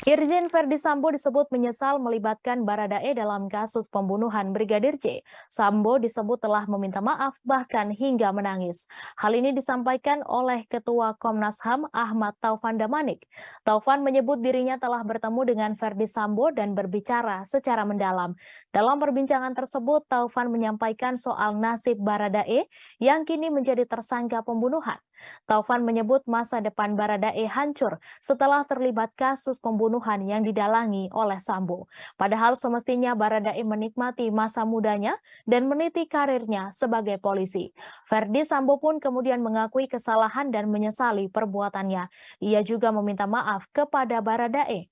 Irjen Verdi Sambo disebut menyesal melibatkan Baradae dalam kasus pembunuhan Brigadir J. Sambo disebut telah meminta maaf bahkan hingga menangis. Hal ini disampaikan oleh Ketua Komnas HAM Ahmad Taufan Damanik. Taufan menyebut dirinya telah bertemu dengan Verdi Sambo dan berbicara secara mendalam. Dalam perbincangan tersebut, Taufan menyampaikan soal nasib Baradae yang kini menjadi tersangka pembunuhan. Taufan menyebut masa depan Baradae hancur setelah terlibat kasus pembunuhan yang didalangi oleh Sambo. Padahal semestinya Baradae menikmati masa mudanya dan meniti karirnya sebagai polisi. Verdi Sambo pun kemudian mengakui kesalahan dan menyesali perbuatannya. Ia juga meminta maaf kepada Baradae.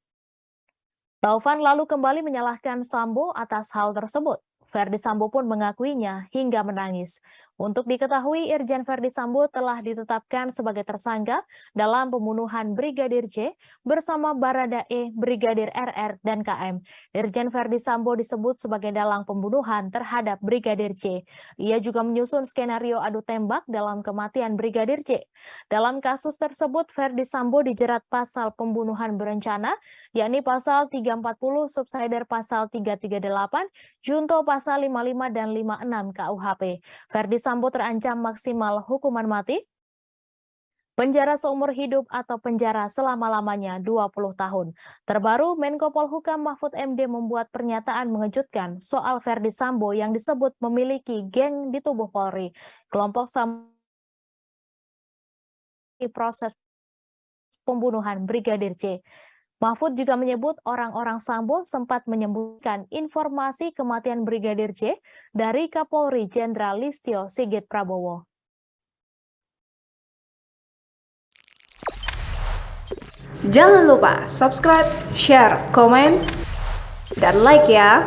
Taufan lalu kembali menyalahkan Sambo atas hal tersebut. Verdi Sambo pun mengakuinya hingga menangis. Untuk diketahui, Irjen Verdi Sambo telah ditetapkan sebagai tersangka dalam pembunuhan Brigadir J bersama Baradae, Brigadir RR, dan KM. Irjen Verdi Sambo disebut sebagai dalang pembunuhan terhadap Brigadir J. Ia juga menyusun skenario adu tembak dalam kematian Brigadir J. Dalam kasus tersebut, Verdi Sambo dijerat pasal pembunuhan berencana, yakni pasal 340, subsider pasal 338, junto pasal 55 dan 56 KUHP. Verdi Sambo terancam maksimal hukuman mati, penjara seumur hidup atau penjara selama-lamanya 20 tahun. Terbaru, Menko Polhukam Mahfud MD membuat pernyataan mengejutkan soal Verdi Sambo yang disebut memiliki geng di tubuh Polri. Kelompok Sambo proses pembunuhan Brigadir J. Mahfud juga menyebut orang-orang Sambo sempat menyembunyikan informasi kematian Brigadir J dari Kapolri Jenderal Listio Sigit Prabowo. Jangan lupa subscribe, share, komen, dan like ya!